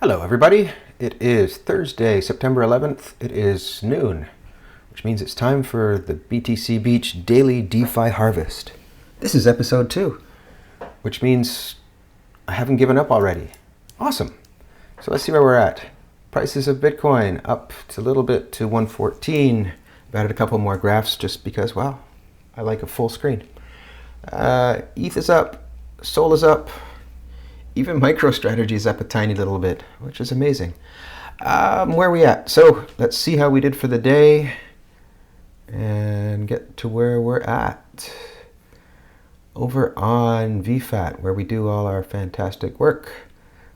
Hello everybody, it is Thursday, September 11th. It is noon, which means it's time for the BTC Beach Daily DeFi Harvest. This is episode 2, which means I haven't given up already. Awesome. So let's see where we're at. Prices of Bitcoin up a little bit to 114. I've added a couple more graphs just because, well, I like a full screen. ETH is up, Sol is up. Even MicroStrategy is up a tiny little bit, which is amazing. Where are we at? So let's see how we did for the day and get to where we're at. Over on VFAT, where we do all our fantastic work,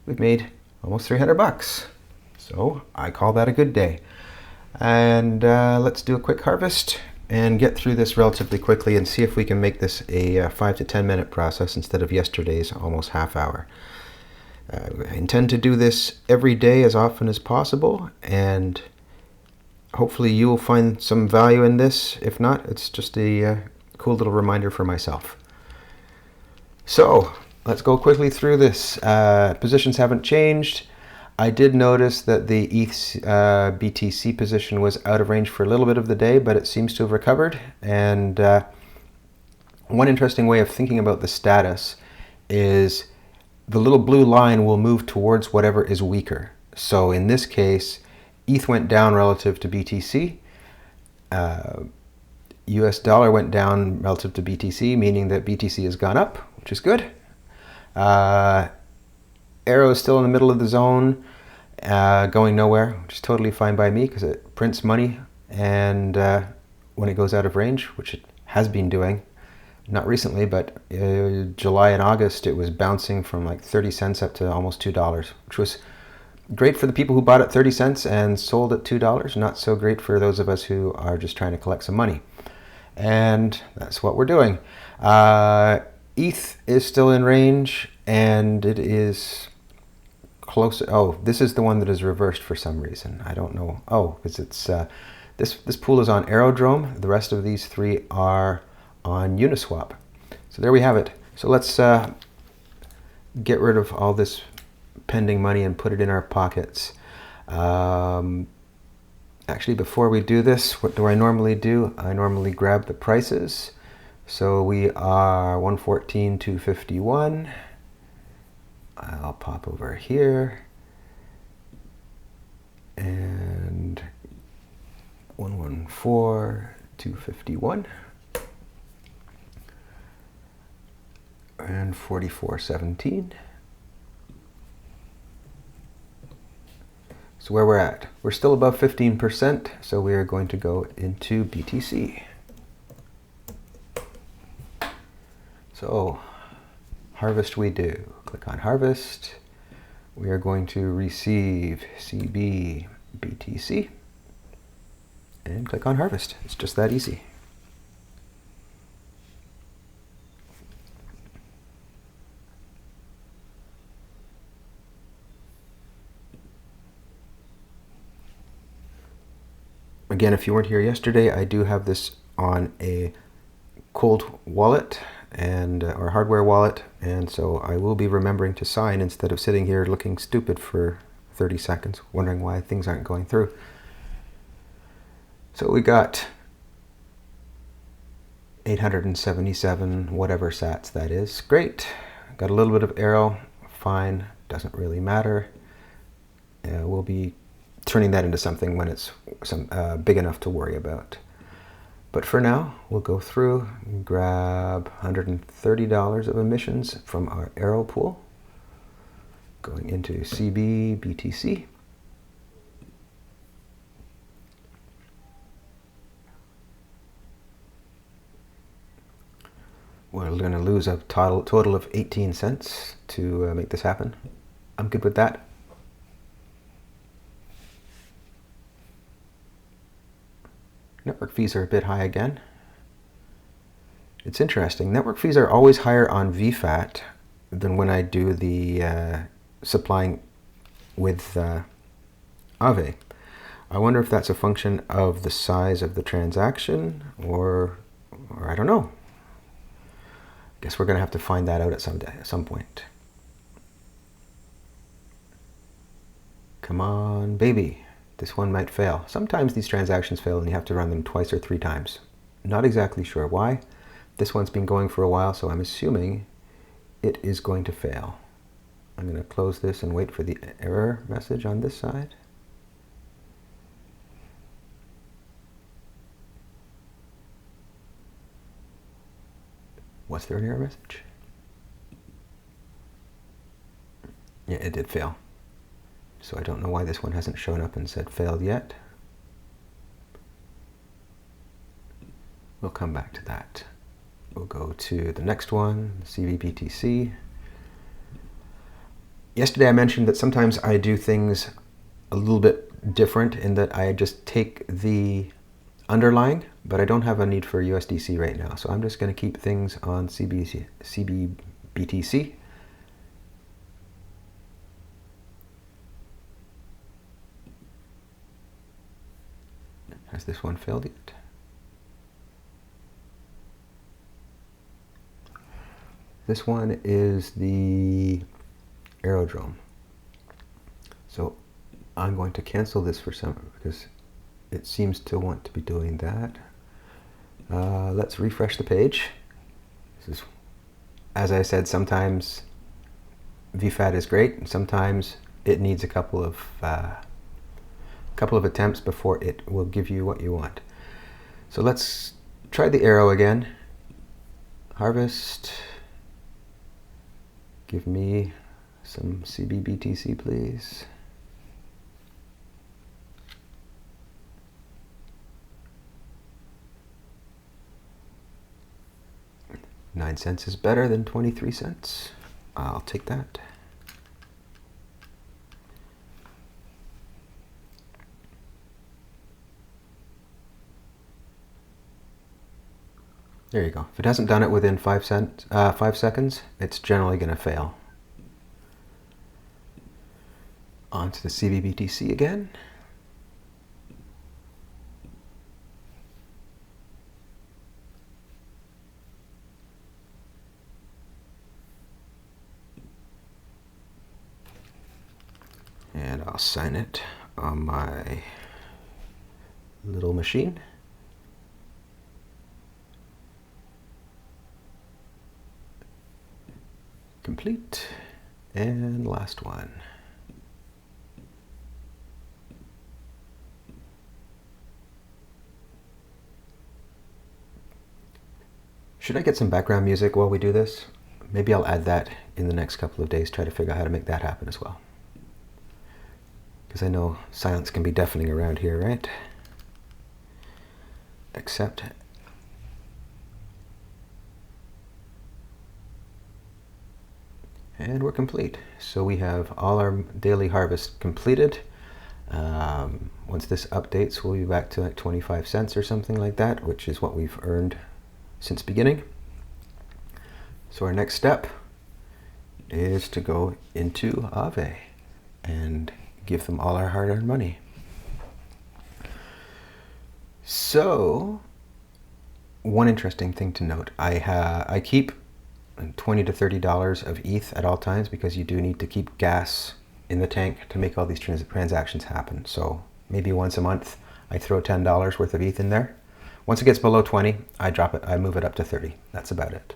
we've made almost 300 bucks. So I call that a good day. And let's do a quick harvest and get through this relatively quickly and see if we can make this a 5 to 10 minute process instead of yesterday's almost half hour. I intend to do this every day as often as possible, and hopefully you will find some value in this. If not, it's just a cool little reminder for myself. So let's go quickly through this. Positions haven't changed. I did notice that the ETH BTC position was out of range for a little bit of the day, but it seems to have recovered. And one interesting way of thinking about the status is the little blue line will move towards whatever is weaker. So in this case, ETH went down relative to BTC. US dollar went down relative to BTC, meaning that BTC has gone up, which is good. Arrow is still in the middle of the zone, going nowhere, which is totally fine by me because it prints money, and when it goes out of range, which it has been doing, not recently, but July and August, it was bouncing from like 30 cents up to almost $2, which was great for the people who bought at 30 cents and sold at $2. Not so great for those of us who are just trying to collect some money. And that's what we're doing. ETH is still in range, and it is closer. Oh, this is the one that is reversed for some reason. I don't know. Oh, because it's this pool is on Aerodrome. The rest of these three are on Uniswap. So there we have it. So let's get rid of all this pending money and put it in our pockets. Actually, before we do this, what do I normally do? I normally grab the prices. So we are 114,251. I'll pop over here and 114,251 and 44.17. So where we're at, we're still above 15%, so we are going to go into BTC. So harvest we do. Click on harvest. We are going to receive CB BTC and click on harvest. It's just that easy. Again, if you weren't here yesterday, I do have this on a cold wallet and or hardware wallet, and so I will be remembering to sign instead of sitting here looking stupid for 30 seconds wondering why things aren't going through. So we got 877 whatever sats that is. Great. Got a little bit of arrow. Fine. Doesn't really matter. We'll be turning that into something when it's big enough to worry about. But for now, we'll go through and grab $130 of emissions from our arrow pool, going into CB BTC. We're going to lose a total of 18 cents to make this happen. I'm good with that. Network fees are a bit high again. It's interesting. Network fees are always higher on VFAT than when I do the supplying with Aave. I wonder if that's a function of the size of the transaction, or I don't know. Guess we're going to have to find that out at some point. Come on, baby. This one might fail. Sometimes these transactions fail and you have to run them twice or 3 times. Not exactly sure why. This one's been going for a while, so I'm assuming it is going to fail. I'm going to close this and wait for the error message on this side. Was there an error message? Yeah, it did fail. So I don't know why this one hasn't shown up and said failed yet. We'll come back to that. We'll go to the next one, CBBTC. Yesterday I mentioned that sometimes I do things a little bit different in that I just take the underlying, but I don't have a need for USDC right now. So I'm just going to keep things on CBBTC. Has this one failed yet? This one is the aerodrome. So I'm going to cancel this for some because it seems to want to be doing that. Let's refresh the page. This is, as I said, sometimes VFAT is great, and sometimes it needs a couple of attempts before it will give you what you want. So let's try the arrow again. Harvest. Give me some CBBTC, please. $0.09 is better than 23 cents. I'll take that. There you go. If it hasn't done it within 5 seconds, it's generally going to fail. On to the CBBTC again. And I'll sign it on my little machine. Complete. And last one. Should I get some background music while we do this? Maybe I'll add that in the next couple of days, try to figure out how to make that happen as well. Because I know silence can be deafening around here, right? Accept. And we're complete. So we have all our daily harvest completed. Once this updates, we'll be back to like 25 cents or something like that, which is what we've earned since beginning. So our next step is to go into Aave and give them all our hard-earned money. So one interesting thing to note, I keep $20 to $30 of ETH at all times because you do need to keep gas in the tank to make all these transactions happen. So maybe once a month I throw $10 worth of ETH in there. Once it gets below 20, I drop it, I move it up to 30. That's about it.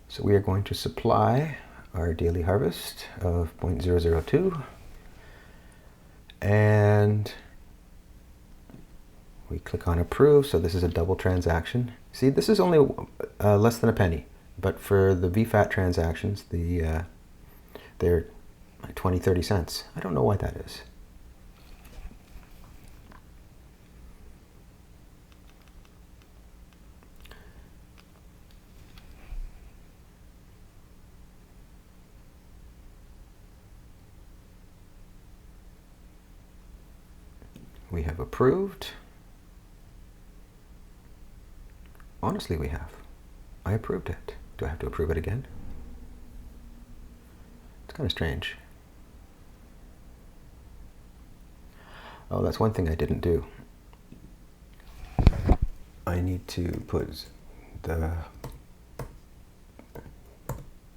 So we are going to supply our daily harvest of 0.002. And we click on approve. So this is a double transaction. See, this is only less than a penny. But for the VFAT transactions, they're like 20, 30 cents. I don't know why that is. We have approved. Honestly, we have. I approved it. Do I have to approve it again? It's kind of strange. Oh, that's one thing I didn't do. I need to put the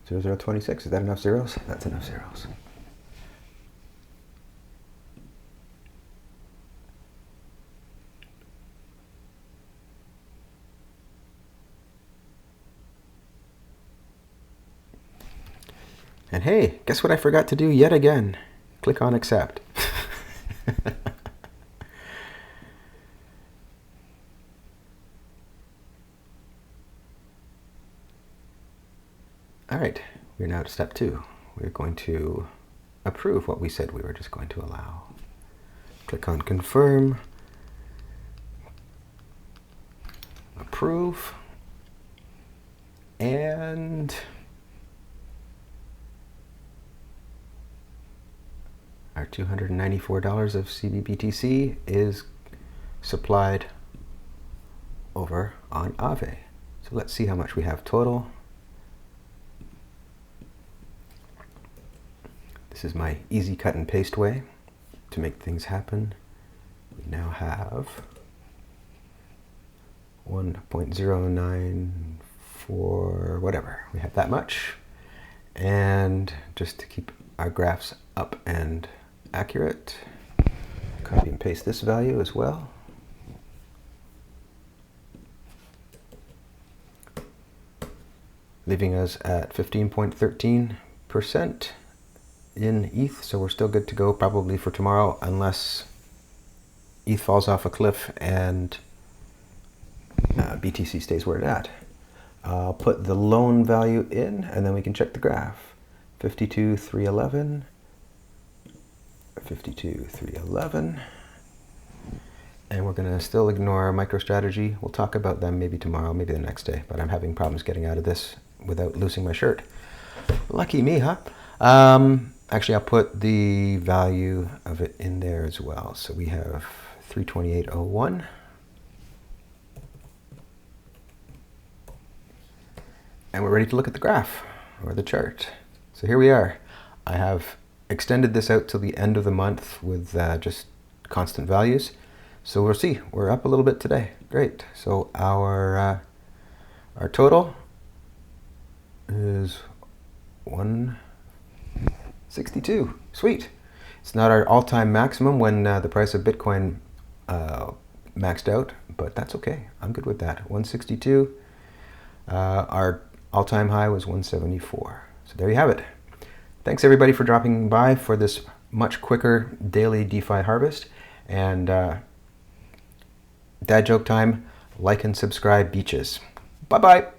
0026. Is that enough zeros? That's enough zeros. And hey, guess what I forgot to do yet again? Click on accept. All right, we're now to step 2. We're going to approve what we said we were just going to allow. Click on confirm, approve, and our $294 of CBBTC is supplied over on Aave. So let's see how much we have total. This is my easy cut and paste way to make things happen. We now have 1.094, whatever. We have that much. And just to keep our graphs up and accurate, copy and paste this value as well. Leaving us at 15.13% in ETH, so we're still good to go probably for tomorrow, unless ETH falls off a cliff and BTC stays where it's at. I'll put the loan value in, and then we can check the graph. 52,311, 52,311, and we're going to still ignore MicroStrategy. We'll talk about them maybe tomorrow, maybe the next day, but I'm having problems getting out of this without losing my shirt. Lucky me, huh? Actually, I'll put the value of it in there as well. So we have 328.01. And we're ready to look at the graph or the chart. So here we are. I have extended this out till the end of the month with just constant values. So we'll see. We're up a little bit today. Great. So our total is 162. Sweet. It's not our all-time maximum when the price of Bitcoin maxed out, but that's okay. I'm good with that. 162. Our all-time high was 174. So there you have it. Thanks everybody for dropping by for this much quicker daily DeFi harvest. And dad joke time, like and subscribe, beaches. Bye-bye.